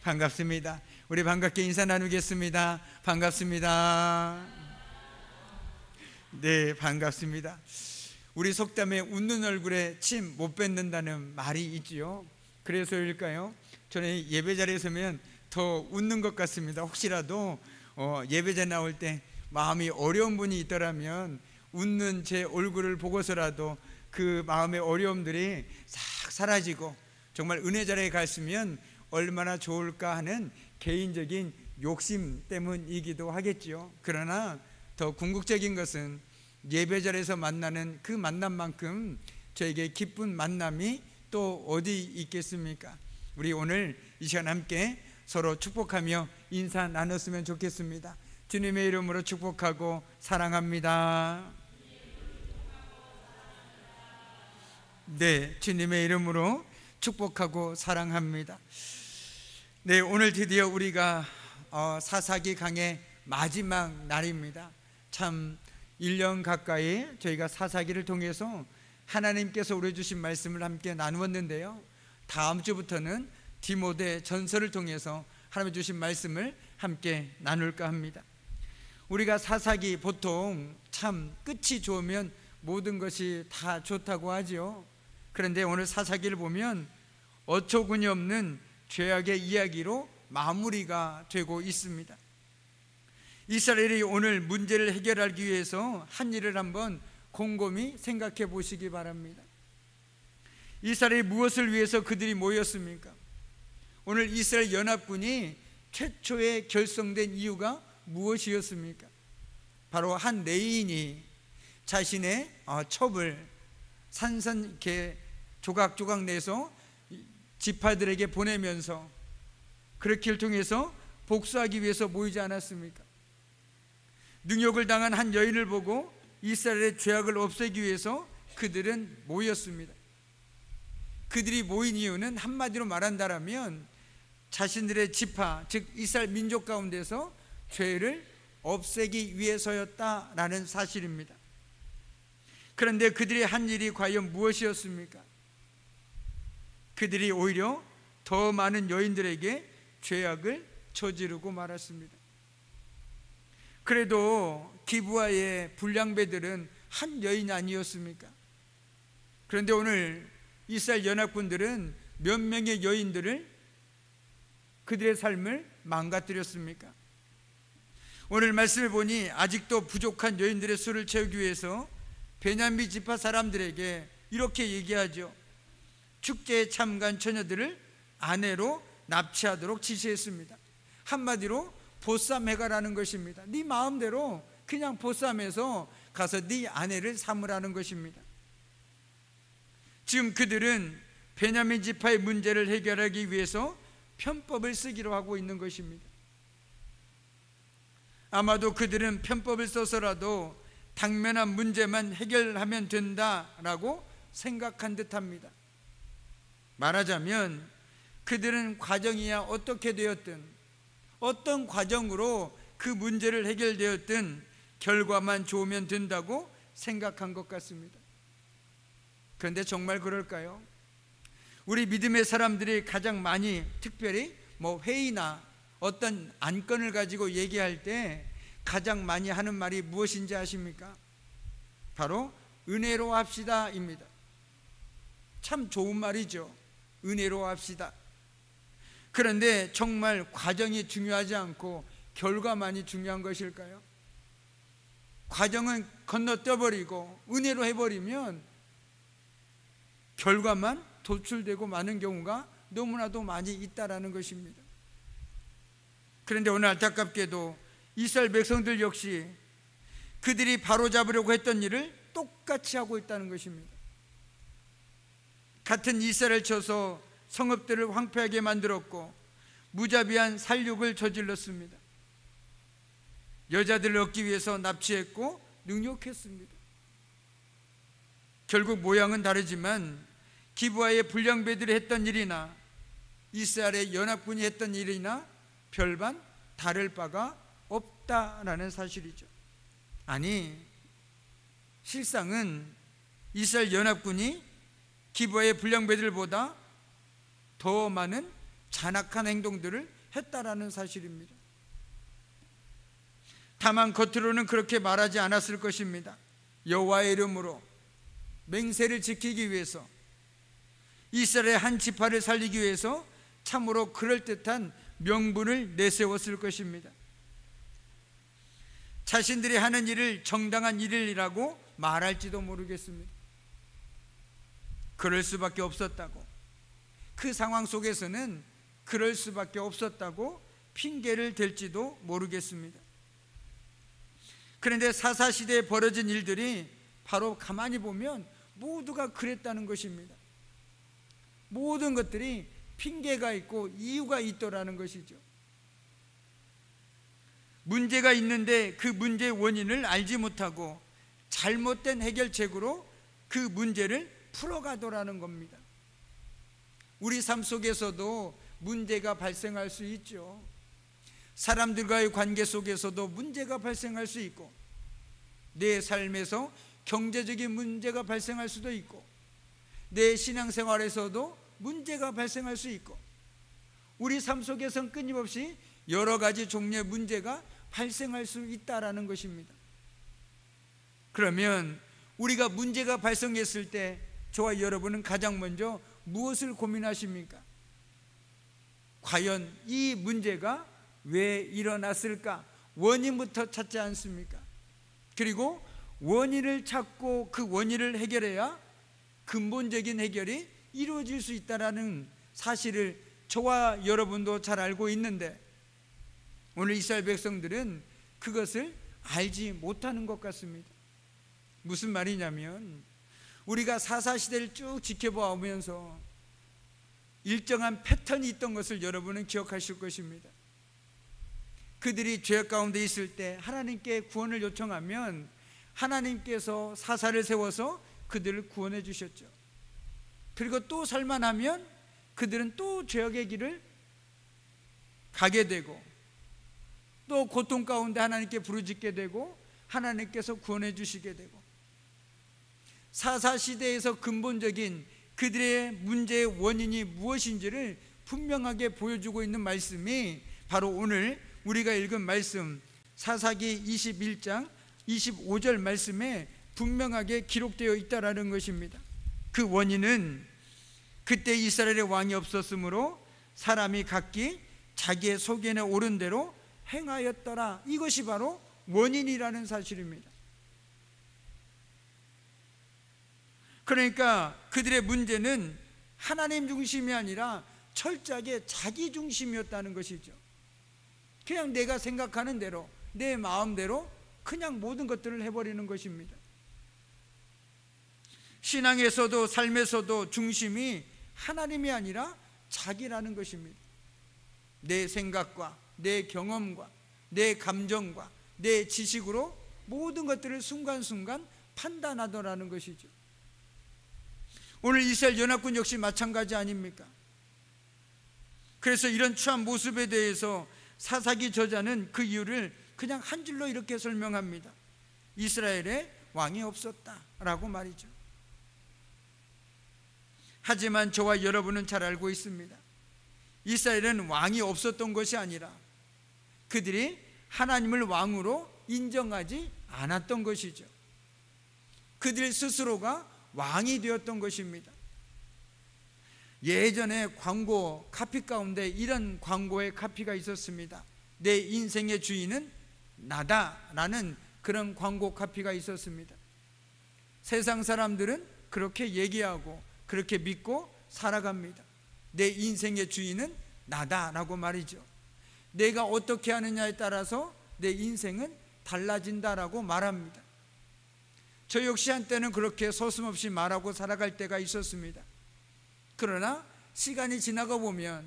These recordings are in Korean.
반갑습니다. 우리 반갑게 인사 나누겠습니다. 반갑습니다. 네, 반갑습니다. 우리 속담에 웃는 얼굴에 침 못 뱉는다는 말이 있지요. 그래서일까요? 저는 예배 자리에 서면 더 웃는 것 같습니다. 혹시라도 예배자 나올 때 마음이 어려운 분이 있더라면 웃는 제 얼굴을 보고서라도 그 마음의 어려움들이 싹 사라지고 정말 은혜 자리에 갔으면 얼마나 좋을까 하는 개인적인 욕심 때문이기도 하겠지요. 그러나 더 궁극적인 것은 예배 자리에서 만나는 그 만남만큼 저에게 기쁜 만남이 또 어디 있겠습니까? 우리 오늘 이 시간 함께 서로 축복하며 인사 나눴으면 좋겠습니다. 주님의 이름으로 축복하고 사랑합니다. 네, 주님의 이름으로 축복하고 사랑합니다. 네, 오늘 드디어 우리가 사사기 강의 마지막 날입니다. 참 1년 가까이 저희가 사사기를 통해서 하나님께서 우리 주신 말씀을 함께 나누었는데요, 다음 주부터는 디모데 전서를 통해서 하나님 주신 말씀을 함께 나눌까 합니다. 우리가 사사기 보통 참 끝이 좋으면 모든 것이 다 좋다고 하죠. 그런데 오늘 사사기를 보면 어처구니 없는 죄악의 이야기로 마무리가 되고 있습니다. 이스라엘이 오늘 문제를 해결하기 위해서 한 일을 한번 곰곰이 생각해 보시기 바랍니다. 이스라엘이 무엇을 위해서 그들이 모였습니까? 오늘 이스라엘 연합군이 최초에 결성된 이유가 무엇이었습니까? 바로 한 레위인이 자신의 첩을 산산 이렇게 조각조각 내서 지파들에게 보내면서 그렇기를 통해서 복수하기 위해서 모이지 않았습니까? 능욕을 당한 한 여인을 보고 이스라엘의 죄악을 없애기 위해서 그들은 모였습니다. 그들이 모인 이유는 한마디로 말한다면 자신들의 지파, 즉 이스라엘 민족 가운데서 죄를 없애기 위해서였다라는 사실입니다. 그런데 그들이 한 일이 과연 무엇이었습니까? 그들이 오히려 더 많은 여인들에게 죄악을 저지르고 말았습니다. 그래도 기브아의 불량배들은 한 여인이 아니었습니까? 그런데 오늘 이스라엘 연합군들은 몇 명의 여인들을, 그들의 삶을 망가뜨렸습니까? 오늘 말씀을 보니 아직도 부족한 여인들의 수를 채우기 위해서 베냐민 지파 사람들에게 이렇게 얘기하죠. 축제에 참가한 처녀들을 아내로 납치하도록 지시했습니다. 한마디로 보쌈해가라는 것입니다. 네 마음대로 그냥 보쌈해서 가서 네 아내를 삼으라는 것입니다. 지금 그들은 베냐민 지파의 문제를 해결하기 위해서 편법을 쓰기로 하고 있는 것입니다. 아마도 그들은 편법을 써서라도 당면한 문제만 해결하면 된다라고 생각한 듯합니다. 말하자면 그들은 과정이야 어떻게 되었든, 어떤 과정으로 그 문제를 해결되었든 결과만 좋으면 된다고 생각한 것 같습니다. 그런데 정말 그럴까요? 우리 믿음의 사람들이 가장 많이, 특별히 회의나 어떤 안건을 가지고 얘기할 때 가장 많이 하는 말이 무엇인지 아십니까? 바로 은혜로 합시다입니다. 참 좋은 말이죠. 은혜로 합시다. 그런데 정말 과정이 중요하지 않고 결과만이 중요한 것일까요? 과정은 건너뛰어버리고 은혜로 해버리면 결과만 도출되고 마는 경우가 너무나도 많이 있다라는 것입니다. 그런데 오늘 안타깝게도 이스라엘 백성들 역시 그들이 바로잡으려고 했던 일을 똑같이 하고 있다는 것입니다. 같은 이스라엘을 쳐서 성읍들을 황폐하게 만들었고 무자비한 살육을 저질렀습니다. 여자들을 얻기 위해서 납치했고 능욕했습니다. 결국 모양은 다르지만 기브아의 불량배들이 했던 일이나 이스라엘의 연합군이 했던 일이나 별반 다를 바가 없다라는 사실이죠. 아니, 실상은 이스라엘 연합군이 기브아의 불량배들보다 더 많은 잔악한 행동들을 했다라는 사실입니다. 다만 겉으로는 그렇게 말하지 않았을 것입니다. 여호와의 이름으로 맹세를 지키기 위해서, 이스라엘의 한 지파를 살리기 위해서 참으로 그럴듯한 명분을 내세웠을 것입니다. 자신들이 하는 일을 정당한 일이라고 말할지도 모르겠습니다. 그럴 수밖에 없었다고, 그 상황 속에서는 그럴 수밖에 없었다고 핑계를 댈지도 모르겠습니다. 그런데 사사시대에 벌어진 일들이 바로 가만히 보면 모두가 그랬다는 것입니다. 모든 것들이 핑계가 있고 이유가 있더라는 것이죠. 문제가 있는데 그 문제의 원인을 알지 못하고 잘못된 해결책으로 그 문제를 풀어가더라는 겁니다. 우리 삶 속에서도 문제가 발생할 수 있죠. 사람들과의 관계 속에서도 문제가 발생할 수 있고, 내 삶에서 경제적인 문제가 발생할 수도 있고, 내 신앙생활에서도 문제가 발생할 수 있고, 우리 삶 속에서는 끊임없이 여러 가지 종류의 문제가 발생할 수 있다라는 것입니다. 그러면 우리가 문제가 발생했을 때 저와 여러분은 가장 먼저 무엇을 고민하십니까? 과연 이 문제가 왜 일어났을까? 원인부터 찾지 않습니까? 그리고 원인을 찾고 그 원인을 해결해야 근본적인 해결이 이루어질 수 있다는 사실을 저와 여러분도 잘 알고 있는데, 오늘 이스라엘 백성들은 그것을 알지 못하는 것 같습니다. 무슨 말이냐면, 우리가 사사시대를 쭉 지켜보면서 일정한 패턴이 있던 것을 여러분은 기억하실 것입니다. 그들이 죄 가운데 있을 때 하나님께 구원을 요청하면 하나님께서 사사를 세워서 그들을 구원해 주셨죠. 그리고 또 살만하면 그들은 또 죄악의 길을 가게 되고, 또 고통 가운데 하나님께 부르짖게 되고 하나님께서 구원해 주시게 되고, 사사시대에서 근본적인 그들의 문제의 원인이 무엇인지를 분명하게 보여주고 있는 말씀이 바로 오늘 우리가 읽은 말씀, 사사기 21장 25절 말씀에 분명하게 기록되어 있다라는 것입니다. 그 원인은 그때 이스라엘의 왕이 없었으므로 사람이 각기 자기의 소견에 오른 대로 행하였더라. 이것이 바로 원인이라는 사실입니다. 그러니까 그들의 문제는 하나님 중심이 아니라 철저하게 자기 중심이었다는 것이죠. 그냥 내가 생각하는 대로, 내 마음대로 그냥 모든 것들을 해버리는 것입니다. 신앙에서도 삶에서도 중심이 하나님이 아니라 자기라는 것입니다. 내 생각과 내 경험과 내 감정과 내 지식으로 모든 것들을 순간순간 판단하더라는 것이죠. 오늘 이스라엘 연합군 역시 마찬가지 아닙니까? 그래서 이런 추한 모습에 대해서 사사기 저자는 그 이유를 그냥 한 줄로 이렇게 설명합니다. 이스라엘에 왕이 없었다라고 말이죠. 하지만 저와 여러분은 잘 알고 있습니다. 이스라엘은 왕이 없었던 것이 아니라 그들이 하나님을 왕으로 인정하지 않았던 것이죠. 그들 스스로가 왕이 되었던 것입니다. 예전에 광고 카피 가운데 이런 광고의 카피가 있었습니다. 내 인생의 주인은 나다라는 그런 광고 카피가 있었습니다. 세상 사람들은 그렇게 얘기하고 그렇게 믿고 살아갑니다. 내 인생의 주인은 나다라고 말이죠. 내가 어떻게 하느냐에 따라서 내 인생은 달라진다라고 말합니다. 저 역시 한때는 그렇게 서슴없이 말하고 살아갈 때가 있었습니다. 그러나 시간이 지나가 보면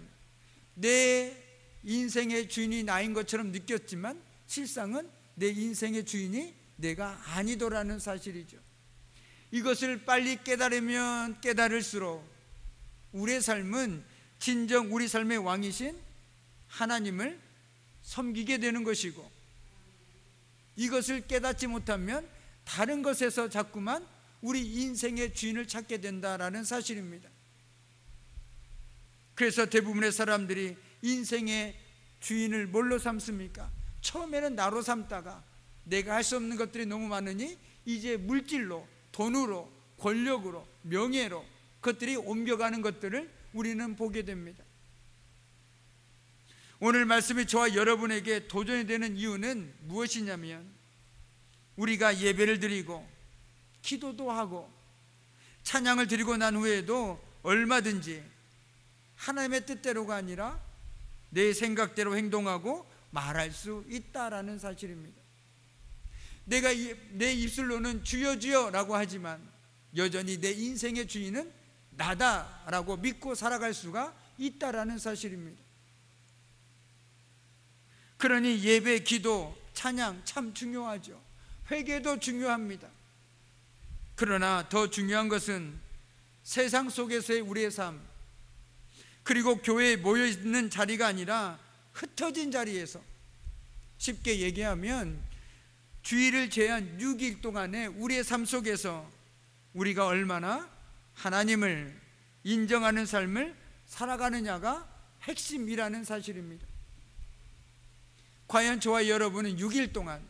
내 인생의 주인이 나인 것처럼 느꼈지만 실상은 내 인생의 주인이 내가 아니더라는 사실이죠. 이것을 빨리 깨달으면 깨달을수록 우리의 삶은 진정 우리 삶의 왕이신 하나님을 섬기게 되는 것이고, 이것을 깨닫지 못하면 다른 것에서 자꾸만 우리 인생의 주인을 찾게 된다라는 사실입니다. 그래서 대부분의 사람들이 인생의 주인을 뭘로 삼습니까? 처음에는 나로 삼다가 내가 할 수 없는 것들이 너무 많으니 이제 물질로, 돈으로, 권력으로, 명예로 그것들이 옮겨가는 것들을 우리는 보게 됩니다. 오늘 말씀이 저와 여러분에게 도전이 되는 이유는 무엇이냐면, 우리가 예배를 드리고 기도도 하고 찬양을 드리고 난 후에도 얼마든지 하나님의 뜻대로가 아니라 내 생각대로 행동하고 말할 수 있다라는 사실입니다. 내가 내 입술로는 주여 주여 라고 하지만 여전히 내 인생의 주인은 나다라고 믿고 살아갈 수가 있다라는 사실입니다. 그러니 예배, 기도, 찬양 참 중요하죠. 회개도 중요합니다. 그러나 더 중요한 것은 세상 속에서의 우리의 삶, 그리고 교회에 모여있는 자리가 아니라 흩어진 자리에서, 쉽게 얘기하면 주일을 제한 6일 동안에 우리의 삶 속에서 우리가 얼마나 하나님을 인정하는 삶을 살아가느냐가 핵심이라는 사실입니다. 과연 저와 여러분은 6일 동안,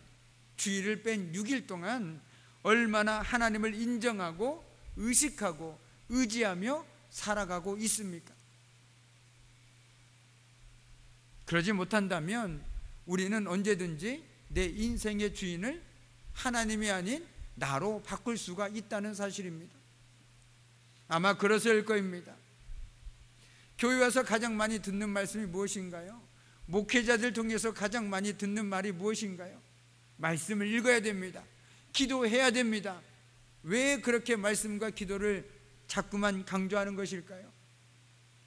주일을 뺀 6일 동안 얼마나 하나님을 인정하고 의식하고 의지하며 살아가고 있습니까? 그러지 못한다면 우리는 언제든지 내 인생의 주인을 하나님이 아닌 나로 바꿀 수가 있다는 사실입니다. 아마 그러실 거입니다. 교회 와서 가장 많이 듣는 말씀이 무엇인가요? 목회자들 통해서 가장 많이 듣는 말이 무엇인가요? 말씀을 읽어야 됩니다. 기도해야 됩니다. 왜 그렇게 말씀과 기도를 자꾸만 강조하는 것일까요?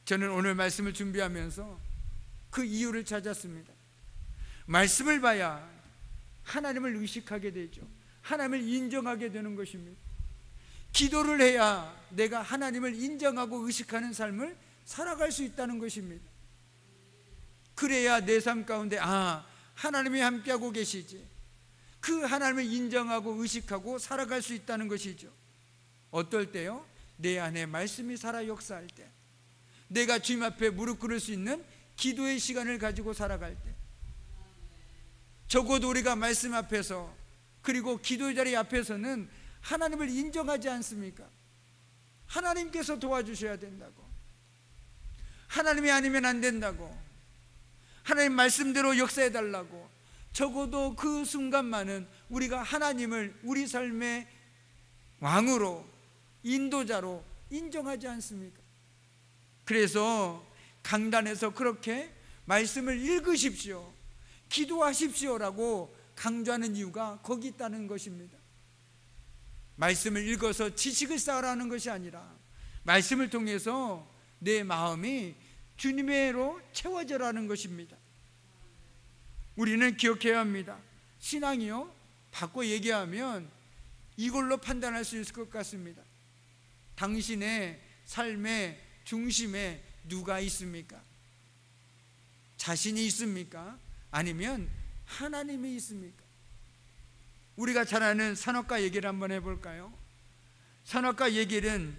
저는 오늘 말씀을 준비하면서 그 이유를 찾았습니다. 말씀을 봐야 하나님을 의식하게 되죠. 하나님을 인정하게 되는 것입니다. 기도를 해야 내가 하나님을 인정하고 의식하는 삶을 살아갈 수 있다는 것입니다. 그래야 내 삶 가운데 하나님이 함께하고 계시지, 그 하나님을 인정하고 의식하고 살아갈 수 있다는 것이죠. 어떨 때요? 내 안에 말씀이 살아 역사할 때, 내가 주님 앞에 무릎 꿇을 수 있는 기도의 시간을 가지고 살아갈 때, 적어도 우리가 말씀 앞에서 그리고 기도의 자리 앞에서는 하나님을 인정하지 않습니까? 하나님께서 도와주셔야 된다고, 하나님이 아니면 안 된다고, 하나님 말씀대로 역사해달라고, 적어도 그 순간만은 우리가 하나님을 우리 삶의 왕으로, 인도자로 인정하지 않습니까? 그래서 강단에서 그렇게 말씀을 읽으십시오, 기도하십시오라고 강조하는 이유가 거기 있다는 것입니다. 말씀을 읽어서 지식을 쌓으라는 것이 아니라 말씀을 통해서 내 마음이 주님의로 채워져라는 것입니다. 우리는 기억해야 합니다. 신앙이요, 바꿔 얘기하면 이걸로 판단할 수 있을 것 같습니다. 당신의 삶의 중심에 누가 있습니까? 자신이 있습니까? 아니면 하나님이 있습니까? 우리가 잘 아는 선악과 얘기를 한번 해볼까요? 선악과 얘기는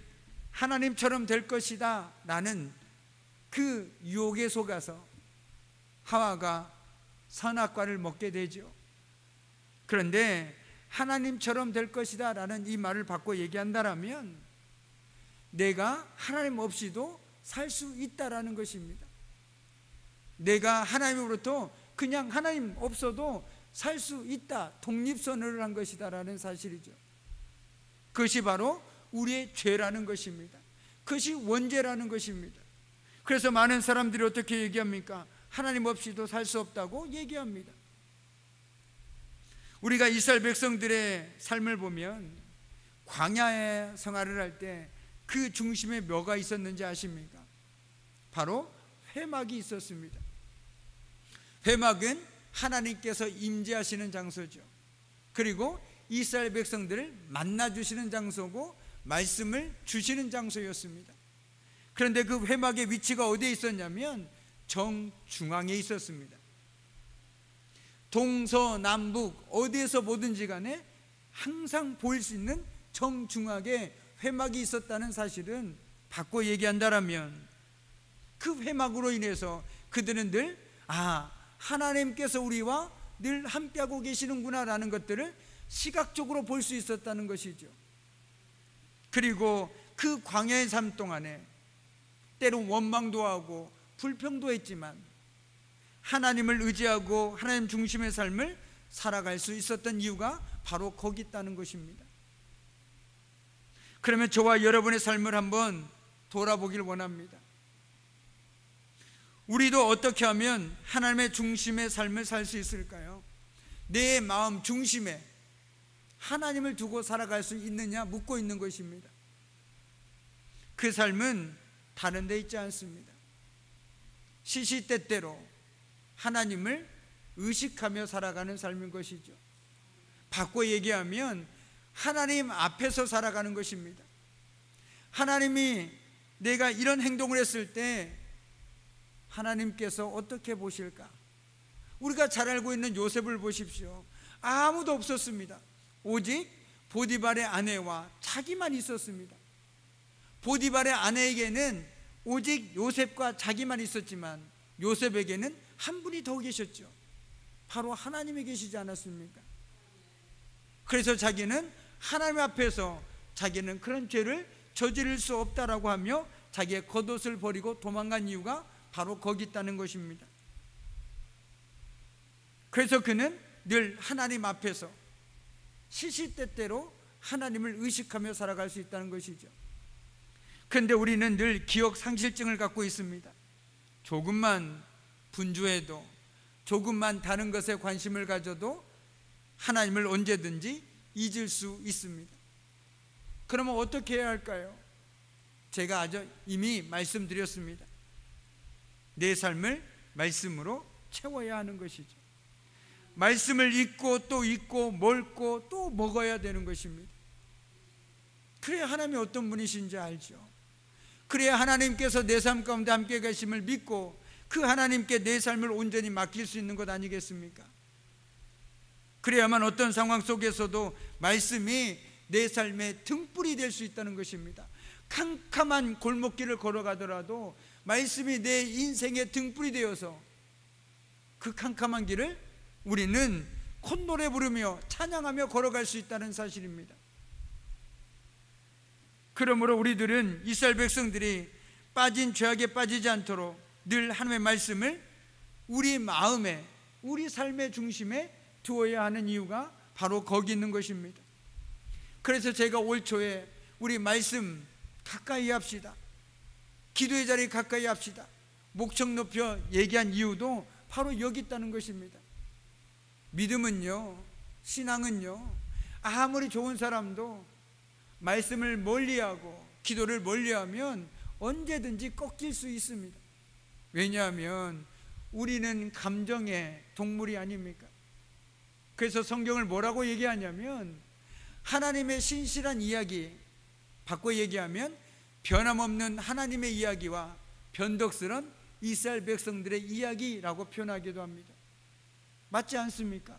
하나님처럼 될 것이다 라는 그 유혹에 속아서 하와가 선악과를 먹게 되죠. 그런데 하나님처럼 될 것이다 라는 이 말을 바꿔 얘기한다면 내가 하나님 없이도 살 수 있다라는 것입니다. 내가 하나님으로부터 그냥 하나님 없어도 살 수 있다, 독립선언을 한 것이다 라는 사실이죠. 그것이 바로 우리의 죄라는 것입니다. 그것이 원죄라는 것입니다. 그래서 많은 사람들이 어떻게 얘기합니까? 하나님 없이도 살 수 없다고 얘기합니다. 우리가 이스라엘 백성들의 삶을 보면 광야의 생활을 할 때 그 중심에 뭐가 있었는지 아십니까? 바로 회막이 있었습니다. 회막은 하나님께서 임재하시는 장소죠. 그리고 이스라엘 백성들을 만나주시는 장소고 말씀을 주시는 장소였습니다. 그런데 그 회막의 위치가 어디에 있었냐면 정중앙에 있었습니다. 동서남북 어디에서 보든지 간에 항상 보일 수 있는 정중앙에 회막이 있었다는 사실은 바꿔 얘기한다면 그 회막으로 인해서 그들은 늘 아, 하나님께서 우리와 늘 함께하고 계시는구나 라는 것들을 시각적으로 볼 수 있었다는 것이죠. 그리고 그 광야의 삶 동안에 때로 원망도 하고 불평도 했지만 하나님을 의지하고 하나님 중심의 삶을 살아갈 수 있었던 이유가 바로 거기 있다는 것입니다. 그러면 저와 여러분의 삶을 한번 돌아보길 원합니다. 우리도 어떻게 하면 하나님의 중심의 삶을 살 수 있을까요? 내 마음 중심에 하나님을 두고 살아갈 수 있느냐 묻고 있는 것입니다. 그 삶은 다른 데 있지 않습니다. 시시때때로 하나님을 의식하며 살아가는 삶인 것이죠. 바꿔 얘기하면 하나님 앞에서 살아가는 것입니다. 하나님이 내가 이런 행동을 했을 때 하나님께서 어떻게 보실까? 우리가 잘 알고 있는 요셉을 보십시오. 아무도 없었습니다. 오직 보디발의 아내와 자기만 있었습니다. 보디발의 아내에게는 오직 요셉과 자기만 있었지만 요셉에게는 한 분이 더 계셨죠. 바로 하나님이 계시지 않았습니까? 그래서 자기는 하나님 앞에서 자기는 그런 죄를 저지를 수 없다라고 하며 자기의 겉옷을 버리고 도망간 이유가 바로 거기 있다는 것입니다. 그래서 그는 늘 하나님 앞에서 시시때때로 하나님을 의식하며 살아갈 수 있다는 것이죠. 그런데 우리는 늘 기억 상실증을 갖고 있습니다. 조금만 분주해도, 조금만 다른 것에 관심을 가져도 하나님을 언제든지 잊을 수 있습니다. 그러면 어떻게 해야 할까요? 제가 이미 말씀드렸습니다. 내 삶을 말씀으로 채워야 하는 것이죠. 말씀을 읽고 또 읽고 먹고 또 먹어야 되는 것입니다. 그래야 하나님이 어떤 분이신지 알죠. 그래야 하나님께서 내 삶 가운데 함께 계심을 믿고 그 하나님께 내 삶을 온전히 맡길 수 있는 것 아니겠습니까? 그래야만 어떤 상황 속에서도 말씀이 내 삶의 등불이 될 수 있다는 것입니다. 캄캄한 골목길을 걸어가더라도 말씀이 내 인생의 등불이 되어서 그 캄캄한 길을 우리는 콧노래 부르며 찬양하며 걸어갈 수 있다는 사실입니다. 그러므로 우리들은 이스라엘 백성들이 빠진 죄악에 빠지지 않도록 늘 하나님의 말씀을 우리 마음에, 우리 삶의 중심에 두어야 하는 이유가 바로 거기 있는 것입니다. 그래서 제가 올 초에 우리 말씀 가까이 합시다, 기도의 자리 가까이 합시다, 목청 높여 얘기한 이유도 바로 여기 있다는 것입니다. 믿음은요, 신앙은요, 아무리 좋은 사람도 말씀을 멀리하고 기도를 멀리하면 언제든지 꺾일 수 있습니다. 왜냐하면 우리는 감정의 동물이 아닙니까? 그래서 성경을 뭐라고 얘기하냐면 하나님의 신실한 이야기, 바꿔 얘기하면 변함없는 하나님의 이야기와 변덕스런 이스라엘 백성들의 이야기라고 표현하기도 합니다. 맞지 않습니까?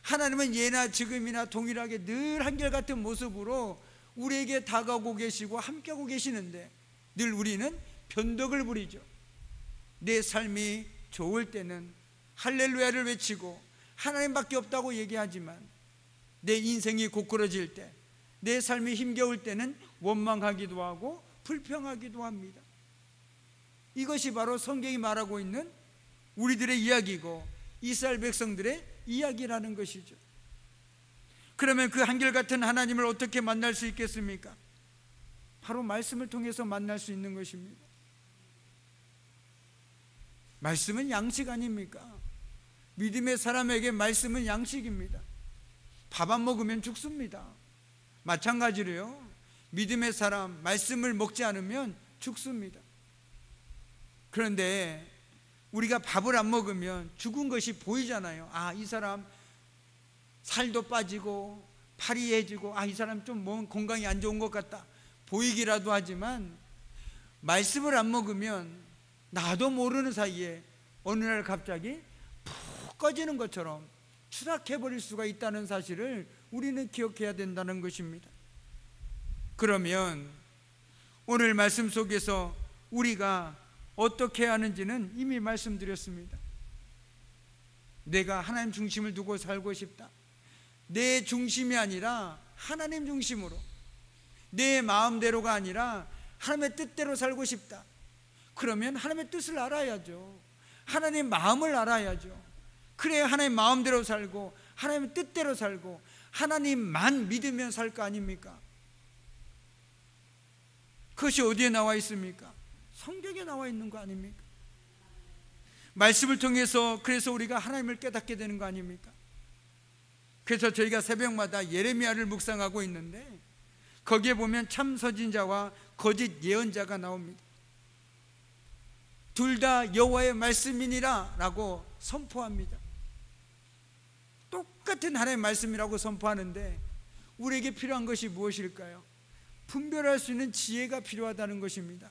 하나님은 예나 지금이나 동일하게 늘 한결같은 모습으로 우리에게 다가오고 계시고 함께하고 계시는데 늘 우리는 변덕을 부리죠. 내 삶이 좋을 때는 할렐루야를 외치고 하나님밖에 없다고 얘기하지만 내 인생이 고꾸라질 때, 내 삶이 힘겨울 때는 원망하기도 하고 불평하기도 합니다. 이것이 바로 성경이 말하고 있는 우리들의 이야기고 이스라엘 백성들의 이야기라는 것이죠. 그러면 그 한결같은 하나님을 어떻게 만날 수 있겠습니까? 바로 말씀을 통해서 만날 수 있는 것입니다. 말씀은 양식 아닙니까? 믿음의 사람에게 말씀은 양식입니다. 밥 안 먹으면 죽습니다. 마찬가지로요, 믿음의 사람 말씀을 먹지 않으면 죽습니다. 그런데 우리가 밥을 안 먹으면 죽은 것이 보이잖아요. 아, 이 사람 살도 빠지고 팔이 해지고, 아, 이 사람 좀 몸 건강이 안 좋은 것 같다 보이기라도 하지만 말씀을 안 먹으면 나도 모르는 사이에 어느 날 갑자기 푹 꺼지는 것처럼 추락해버릴 수가 있다는 사실을 우리는 기억해야 된다는 것입니다. 그러면 오늘 말씀 속에서 우리가 어떻게 해야 하는지는 이미 말씀드렸습니다. 내가 하나님 중심을 두고 살고 싶다. 내 중심이 아니라 하나님 중심으로, 내 마음대로가 아니라 하나님의 뜻대로 살고 싶다. 그러면 하나님의 뜻을 알아야죠. 하나님의 마음을 알아야죠. 그래야 하나님 마음대로 살고 하나님의 뜻대로 살고 하나님만 믿으면 살 거 아닙니까? 그것이 어디에 나와 있습니까? 성경에 나와 있는 거 아닙니까? 말씀을 통해서 그래서 우리가 하나님을 깨닫게 되는 거 아닙니까? 그래서 저희가 새벽마다 예레미야를 묵상하고 있는데 거기에 보면 참 선지자와 거짓 예언자가 나옵니다. 둘 다 여호와의 말씀이니라 라고 선포합니다. 똑같은 하나님의 말씀이라고 선포하는데 우리에게 필요한 것이 무엇일까요? 분별할 수 있는 지혜가 필요하다는 것입니다.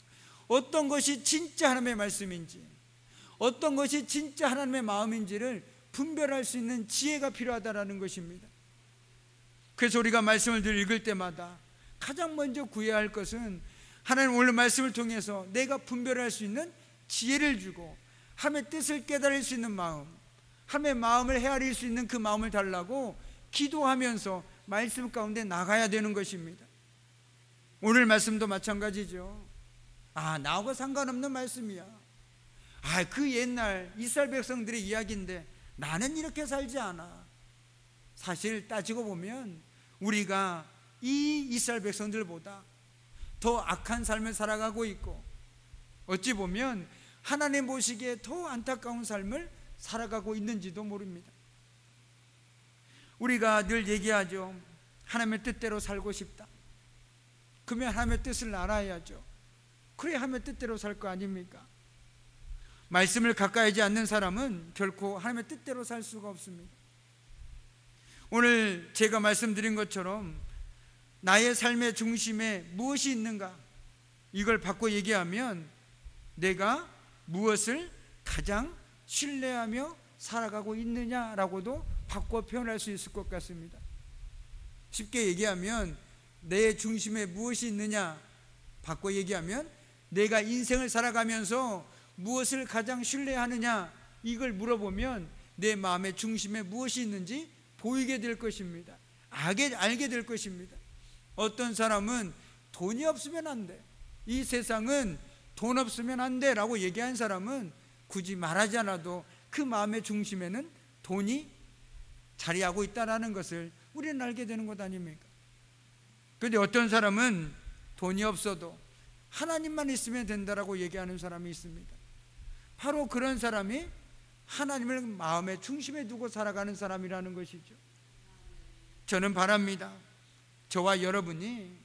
어떤 것이 진짜 하나님의 말씀인지, 어떤 것이 진짜 하나님의 마음인지를 분별할 수 있는 지혜가 필요하다는 것입니다. 그래서 우리가 말씀을 늘 읽을 때마다 가장 먼저 구해야 할 것은 하나님 오늘 말씀을 통해서 내가 분별할 수 있는 지혜를 주고 하나님의 뜻을 깨달을 수 있는 마음, 하나님의 마음을 헤아릴 수 있는 그 마음을 달라고 기도하면서 말씀 가운데 나가야 되는 것입니다. 오늘 말씀도 마찬가지죠. 나하고 상관없는 말씀이야. 그 옛날 이스라엘 백성들의 이야기인데 나는 이렇게 살지 않아. 사실 따지고 보면 우리가 이 이스라엘 백성들보다 더 악한 삶을 살아가고 있고 어찌 보면 하나님 보시기에 더 안타까운 삶을 살아가고 있는지도 모릅니다. 우리가 늘 얘기하죠. 하나님의 뜻대로 살고 싶다. 그러면 하나님의 뜻을 알아야죠. 그래야 하나님의 뜻대로 살 거 아닙니까? 말씀을 가까이 하지 않는 사람은 결코 하나님의 뜻대로 살 수가 없습니다. 오늘 제가 말씀드린 것처럼 나의 삶의 중심에 무엇이 있는가, 이걸 바꿔 얘기하면 내가 무엇을 가장 신뢰하며 살아가고 있느냐라고도 바꿔 표현할 수 있을 것 같습니다. 쉽게 얘기하면 내 중심에 무엇이 있느냐, 바꿔 얘기하면 내가 인생을 살아가면서 무엇을 가장 신뢰하느냐, 이걸 물어보면 내 마음의 중심에 무엇이 있는지 보이게 될 것입니다. 알게 될 것입니다. 어떤 사람은 돈이 없으면 안 돼, 이 세상은 돈 없으면 안 돼 라고 얘기한 사람은 굳이 말하지 않아도 그 마음의 중심에는 돈이 자리하고 있다는 것을 우리는 알게 되는 것 아닙니까? 그런데 어떤 사람은 돈이 없어도 하나님만 있으면 된다라고 얘기하는 사람이 있습니다. 바로 그런 사람이 하나님을 마음의 중심에 두고 살아가는 사람이라는 것이죠. 저는 바랍니다. 저와 여러분이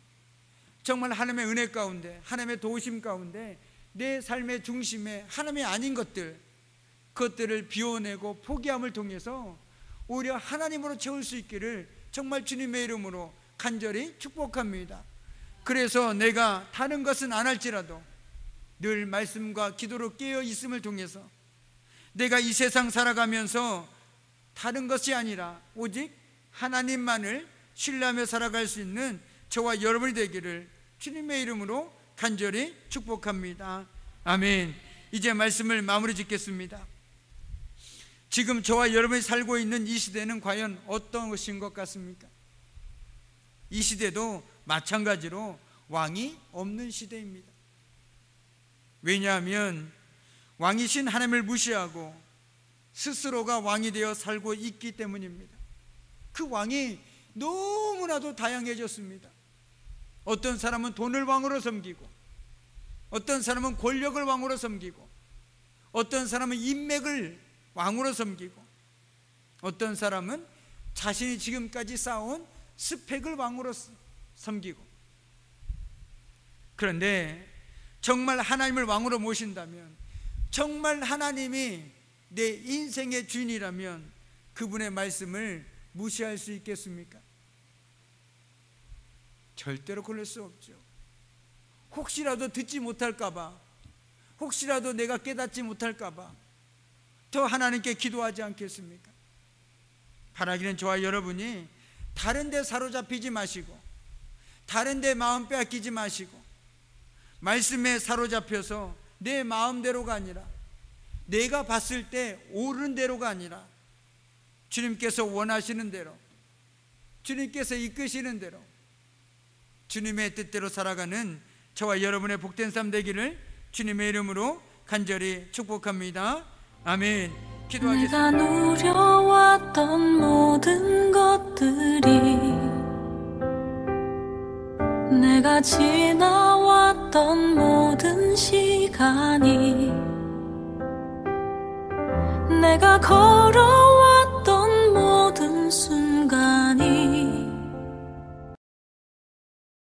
정말 하나님의 은혜 가운데, 하나님의 도우심 가운데 내 삶의 중심에 하나님이 아닌 그것들을 비워내고 포기함을 통해서 오히려 하나님으로 채울 수 있기를 정말 주님의 이름으로 간절히 축복합니다. 그래서 내가 다른 것은 안 할지라도 늘 말씀과 기도로 깨어 있음을 통해서 내가 이 세상 살아가면서 다른 것이 아니라 오직 하나님만을 신뢰하며 살아갈 수 있는 저와 여러분이 되기를 주님의 이름으로 간절히 축복합니다. 아멘. 이제 말씀을 마무리 짓겠습니다. 지금 저와 여러분이 살고 있는 이 시대는 과연 어떤 것인 것 같습니까? 이 시대도 마찬가지로 왕이 없는 시대입니다. 왜냐하면 왕이신 하나님을 무시하고 스스로가 왕이 되어 살고 있기 때문입니다. 그 왕이 너무나도 다양해졌습니다. 어떤 사람은 돈을 왕으로 섬기고, 어떤 사람은 권력을 왕으로 섬기고, 어떤 사람은 인맥을 왕으로 섬기고, 어떤 사람은 자신이 지금까지 쌓아온 스펙을 왕으로 섬기고. 그런데 정말 하나님을 왕으로 모신다면, 정말 하나님이 내 인생의 주인이라면 그분의 말씀을 무시할 수 있겠습니까? 절대로 그럴 수 없죠. 혹시라도 듣지 못할까봐, 혹시라도 내가 깨닫지 못할까봐 더 하나님께 기도하지 않겠습니까? 바라기는 저와 여러분이 다른 데 사로잡히지 마시고, 다른 데 마음 빼앗기지 마시고, 말씀에 사로잡혀서 내 마음대로가 아니라, 내가 봤을 때 옳은 대로가 아니라 주님께서 원하시는 대로, 주님께서 이끄시는 대로, 주님의 뜻대로 살아가는 저와 여러분의 복된 삶 되기를 주님의 이름으로 간절히 축복합니다. 아멘. 기도하겠습니다. 내가 누려왔던 모든 것들이, 내가 지나왔던 모든 시간이, 내가 걸어